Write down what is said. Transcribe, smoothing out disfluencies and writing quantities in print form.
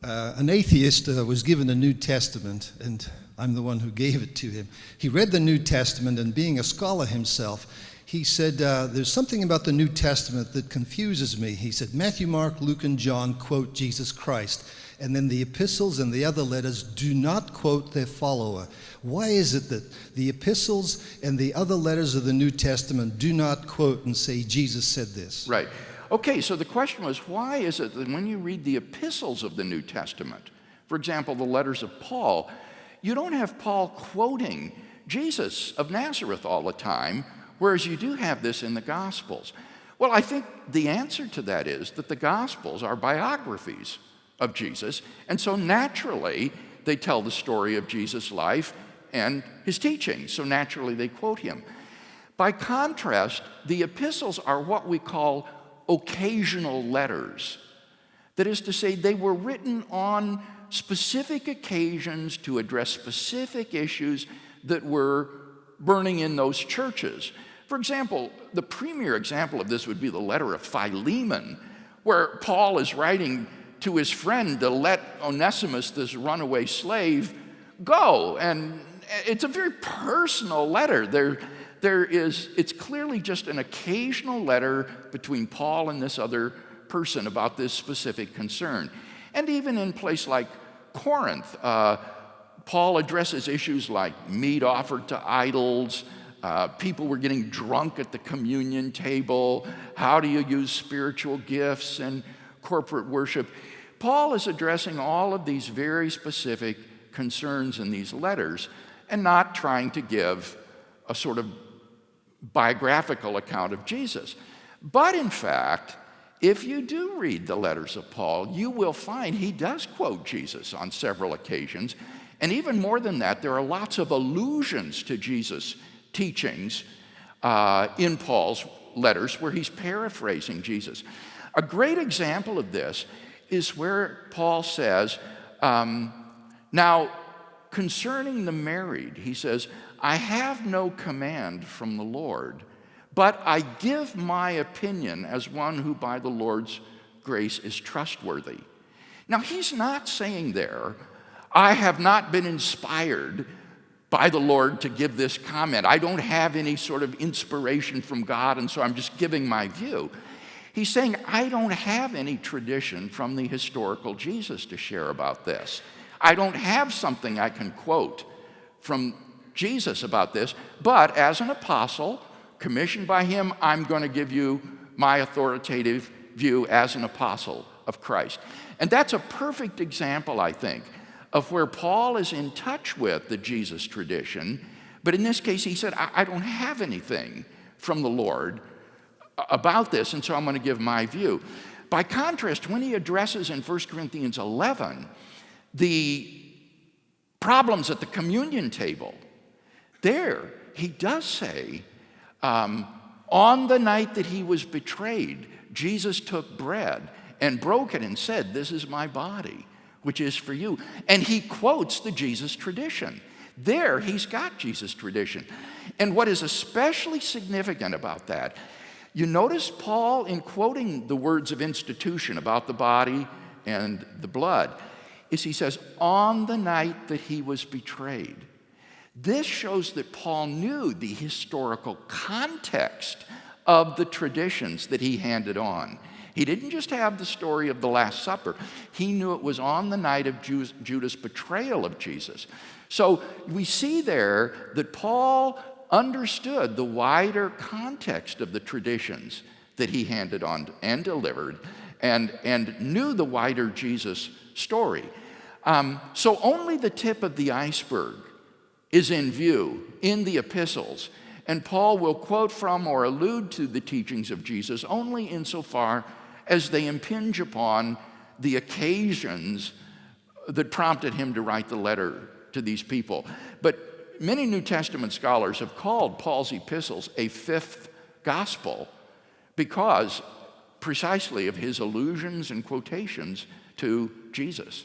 An atheist was given a New Testament, and I'm the one who gave it to him. He read the New Testament, and being a scholar himself, he said, there's something about the New Testament that confuses me. He said, Matthew, Mark, Luke, and John quote Jesus Christ, and then the epistles and the other letters do not quote their follower. Why is it that the epistles and the other letters of the New Testament do not quote and say Jesus said this? Right. Okay, so the question was, why is it that when you read the epistles of the New Testament, for example, the letters of Paul, you don't have Paul quoting Jesus of Nazareth all the time, whereas you do have this in the Gospels? Well, I think the answer to that is that the Gospels are biographies of Jesus, and so naturally they tell the story of Jesus' life and his teaching, so naturally they quote him. By contrast, the epistles are what we call occasional letters. That is to say, they were written on specific occasions to address specific issues that were burning in those churches. For example, the premier example of this would be the letter of Philemon, where Paul is writing to his friend to let Onesimus, this runaway slave, go. And it's a very personal letter. It's clearly just an occasional letter between Paul and this other person about this specific concern. And even in a place like Corinth, Paul addresses issues like meat offered to idols, people were getting drunk at the communion table, how do you use spiritual gifts and corporate worship. Paul is addressing all of these very specific concerns in these letters and not trying to give a sort of biographical account of Jesus. But in fact, if you do read the letters of Paul, you will find he does quote Jesus on several occasions. And even more than that, there are lots of allusions to Jesus' teachings in Paul's letters where he's paraphrasing Jesus. A great example of this is where Paul says, now concerning the married, he says, I have no command from the Lord, but I give my opinion as one who by the Lord's grace is trustworthy. Now, he's not saying there, I have not been inspired by the Lord to give this comment. I don't have any sort of inspiration from God, and so I'm just giving my view. He's saying, I don't have any tradition from the historical Jesus to share about this. I don't have something I can quote from Jesus about this, but as an apostle, commissioned by him, I'm going to give you my authoritative view as an apostle of Christ. And that's a perfect example, I think, of where Paul is in touch with the Jesus tradition, but in this case he said, I don't have anything from the Lord about this, and so I'm going to give my view. By contrast, when he addresses in 1 Corinthians 11 the problems at the communion table, there he does say, on the night that he was betrayed, Jesus took bread and broke it and said, this is my body, which is for you. And he quotes the Jesus tradition. There he's got Jesus tradition. And what is especially significant about that, you notice Paul, in quoting the words of institution about the body and the blood, is he says, on the night that he was betrayed. This shows that Paul knew the historical context of the traditions that he handed on. He didn't just have the story of the Last Supper. He knew it was on the night of Judas' betrayal of Jesus. So we see there that Paul understood the wider context of the traditions that he handed on and delivered, and knew the wider Jesus story. So only the tip of the iceberg is in view in the epistles, and Paul will quote from or allude to the teachings of Jesus only insofar as they impinge upon the occasions that prompted him to write the letter to these people. But many New Testament scholars have called Paul's epistles a fifth gospel because precisely of his allusions and quotations to Jesus.